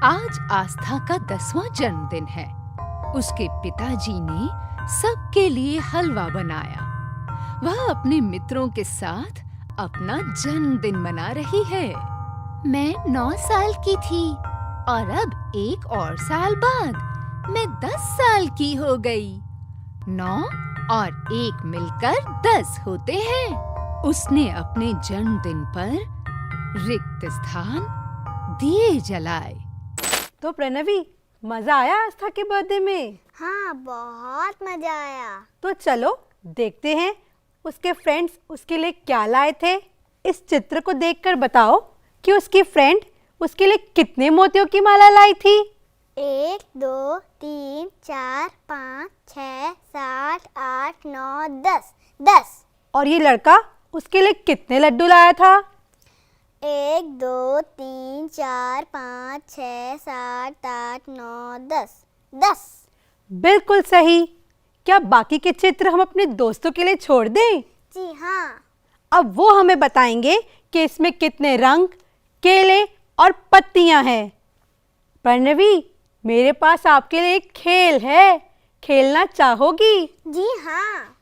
आज आस्था का 10वां जन्मदिन है। उसके पिताजी ने सबके लिए हलवा बनाया। वह अपने मित्रों के साथ अपना जन्मदिन मना रही है। मैं 9 साल की थी और अब 1 और साल बाद मैं 10 साल की हो गई। 9 और 1 मिलकर 10 होते हैं। उसने अपने जन्मदिन पर रिक्त स्थान दिए जलाए। तो प्रणवी, मजा आया आस्था के बर्थडे में? हाँ, बहुत मजा आया। तो चलो देखते हैं उसके फ्रेंड्स उसके लिए क्या लाए थे। इस चित्र को देखकर बताओ कि उसकी फ्रेंड उसके लिए कितने मोतियों की माला लाई थी। 1 2 3 4 5 6 7 8 9 10 10। और ये लड़का उसके लिए कितने लड्डू लाया था? 1 2 3 4 5 6 7 8 9 10 10। बिल्कुल सही। क्या बाकी के चित्र हम अपने दोस्तों के लिए छोड़ दें? जी हाँ। अब वो हमें बताएंगे कि इसमें कितने रंग, केले और पत्तियां हैं। प्रणवी, मेरे पास आपके लिए एक खेल है, खेलना चाहोगी? जी हाँ।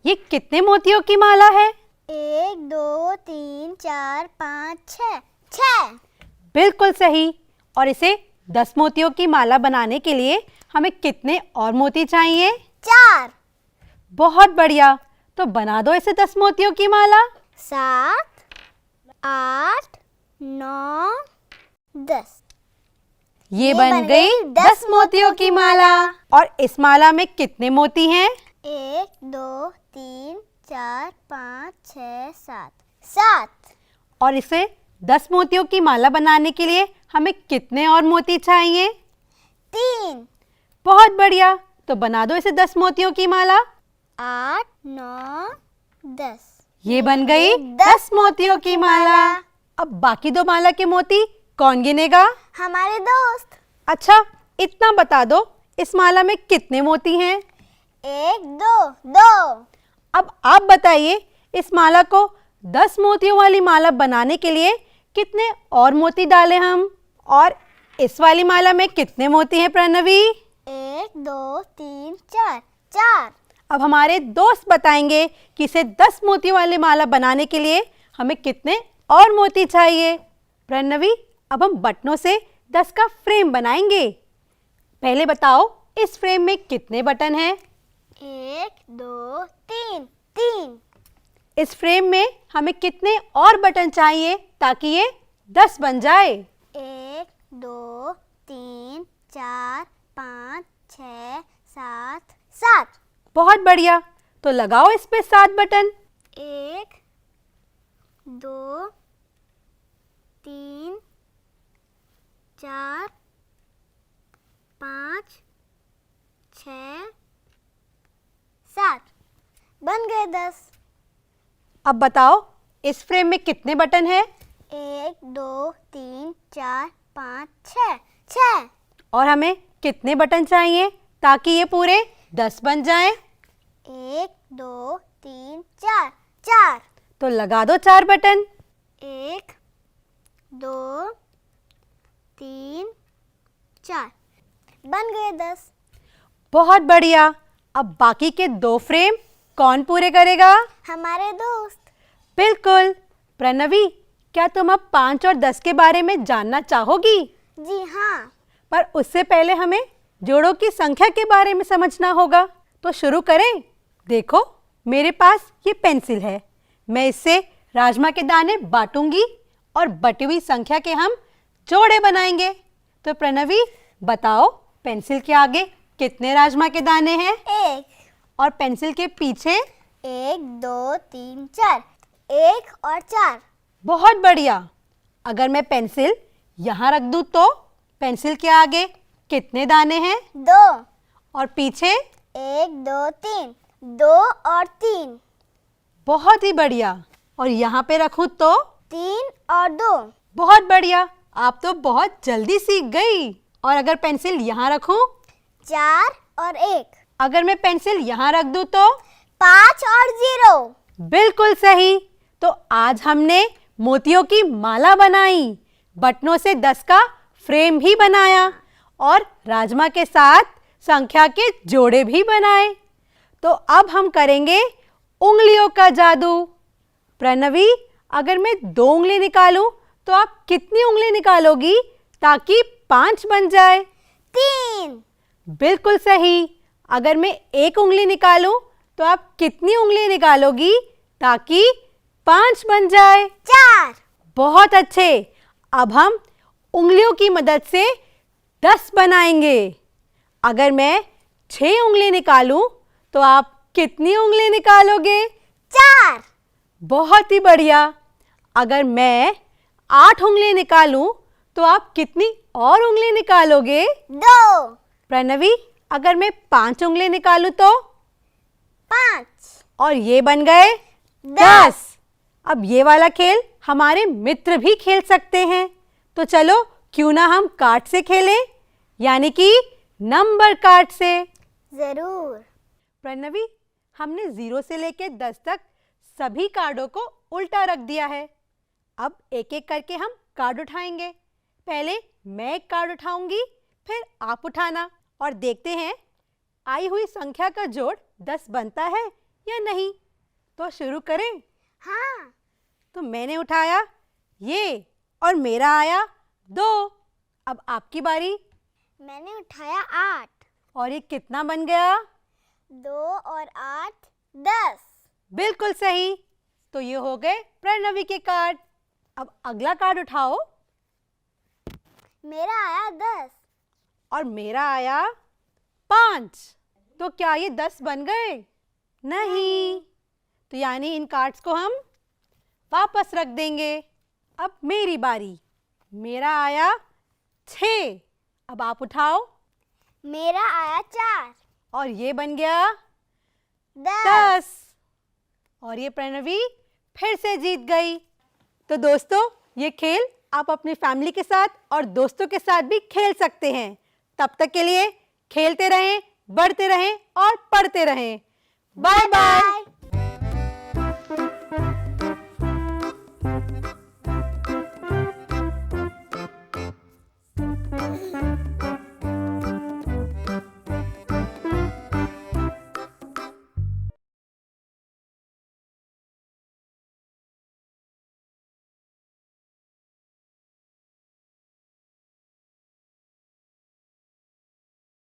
ये कितने मोतियों की माला है? 1 2 3 4 5 6 6। बिल्कुल सही। और इसे 10 मोतियों की माला बनाने के लिए हमें कितने और मोती चाहिए? 4। बहुत बढ़िया। तो बना दो इसे 10 मोतियों की माला। 7 8 9 10। ये बन गई 10 मोतियों की माला। और इस माला में कितने मोती हैं? 1 2 3 4 5 6 7 7। और इसे 10 मोतियों की माला बनाने के लिए हमें कितने और मोती चाहिए? 3। बहुत बढ़िया। तो बना दो इसे 10 मोतियों की माला। 8 9 10। ये बन गई 10 मोतियों की माला। अब बाकी 2 माला के मोती कौन गिनेगा? हमारे दोस्त। अच्छा, इतना बता दो, इस माला में कितने मोती हैं? 1 2 2। अब आप बताइए, इस माला को 10 मोतियों वाली माला बनाने के लिए कितने और मोती डालें हम? और इस वाली माला में कितने मोती हैं प्रणवी? 1 2 3 4 4। अब हमारे दोस्त बताएंगे कि इसे 10 मोती वाली माला बनाने के लिए हमें कितने और मोती चाहिए। प्रणवी, अब हम बटनों से 10 का फ्रेम बनाएंगे। पहले बताओ, इस फ्रेम में कितने बटन हैं? 1 2 3 3। इस फ्रेम में हमें कितने और बटन चाहिए ताकि ये 10 बन जाए? 1 2 3 4 5 6 7 7। बहुत बढ़िया। तो लगाओ इस पे 7 बटन। 1 2 3 4 5 6 7। बन गए 10। अब बताओ, इस फ्रेम में कितने बटन हैं? 1 2 3 4 5 6 6। और हमें कितने बटन चाहिए ताकि ये पूरे 10 बन जाएं? 1 2 3 4 4। तो लगा दो 4 बटन। 1 2 3 4। बन गए 10। बहुत बढ़िया। अब बाकी के 2 फ्रेम कौन पूरे करेगा? हमारे दोस्त। बिल्कुल। प्रणवी, क्या तुम अब 5 और 10 के बारे में जानना चाहोगी? जी हाँ। पर उससे पहले हमें जोड़ों की संख्या के बारे में समझना होगा। तो शुरू करें। देखो, मेरे पास ये पेंसिल है। मैं इससे राजमा के दाने बांटूंगी और बटी हुई संख्या के हम जोड़े बनाएंगे। तो प्रणवी, बताओ, पेंसिल के आगे कितने राजमा के दाने हैं? 1। और पेंसिल के पीछे? 1 2 3 4। 1 और 4। बहुत बढ़िया। अगर मैं पेंसिल यहाँ रख दूँ तो पेंसिल के आगे कितने दाने हैं? 2। और पीछे? 1 2 3। 2 और 3। बहुत ही बढ़िया। और यहाँ पे रखूँ तो? 3 और 2। बहुत बढ़िया। आप तो बहुत जल्दी सीख गई। और अगर पेंसिल यहाँ रखूँ? 4 और 1। अगर मैं पेंसिल यहाँ रख दूँ तो? 5 और 0। बिल्कुल सही। तो आज हमने मोतियों की माला बनाई, बटनों से 10 का फ्रेम भी बनाया और राजमा के साथ संख्या के जोड़े भी बनाए। तो अब हम करेंगे उंगलियों का जादू। प्रणवी, अगर मैं 2 उंगली निकालूं तो आप कितनी उंगली निकालोगी ताकि 5 बन जाए? 3। बिल्कुल सही। अगर मैं 1 उंगली निकालूं तो आप कितनी उंगली निकालोगी ताकि 5 बन जाए? 4। बहुत अच्छे। अब हम उंगलियों की मदद से 10 बनाएंगे। अगर मैं 6 उंगली निकालूं तो आप कितनी उंगली निकालोगे? 4। बहुत ही बढ़िया। अगर मैं 8 उंगली निकालूं तो आप कितनी और उंगली निकालोगे? 2। प्रणवी, अगर मैं 5 उंगली निकालूं तो? 5। और ये बन गए 10। अब ये वाला खेल हमारे मित्र भी खेल सकते हैं। तो चलो क्यों ना हम कार्ड से खेलें, यानी कि नंबर कार्ड से। जरूर। प्रणवी, हमने 0 से लेकर 10 तक सभी कार्डों को उल्टा रख दिया है। अब एक एक करके हम कार्ड उठाएंगे। पहले मैं एक कार्ड उठाऊंगी, फिर आप उठाना और देखते हैं आई हुई संख्या का जोड़ 10 बनता है या नहीं। तो शुरू करें? हाँ। तो मैंने उठाया ये और मेरा आया 2। अब आपकी बारी। मैंने उठाया 8। और ये कितना बन गया? 2 और 8 10। बिल्कुल सही। तो ये हो गए प्रणवी के कार्ड। अब अगला कार्ड उठाओ। मेरा आया 10। और मेरा आया 5। तो क्या ये 10 बन गए? नहीं। तो यानी इन कार्ड्स को हम वापस रख देंगे। अब मेरी बारी। मेरा आया 6। अब आप उठाओ। मेरा आया 4। और ये बन गया 10। 10। और ये प्रणवी फिर से जीत गई। तो दोस्तों, ये खेल आप अपनी फैमिली के साथ और दोस्तों के साथ भी खेल सकते हैं। तब तक के लिए खेलते रहें, बढ़ते रहें और पढ़ते रहें। Bye bye.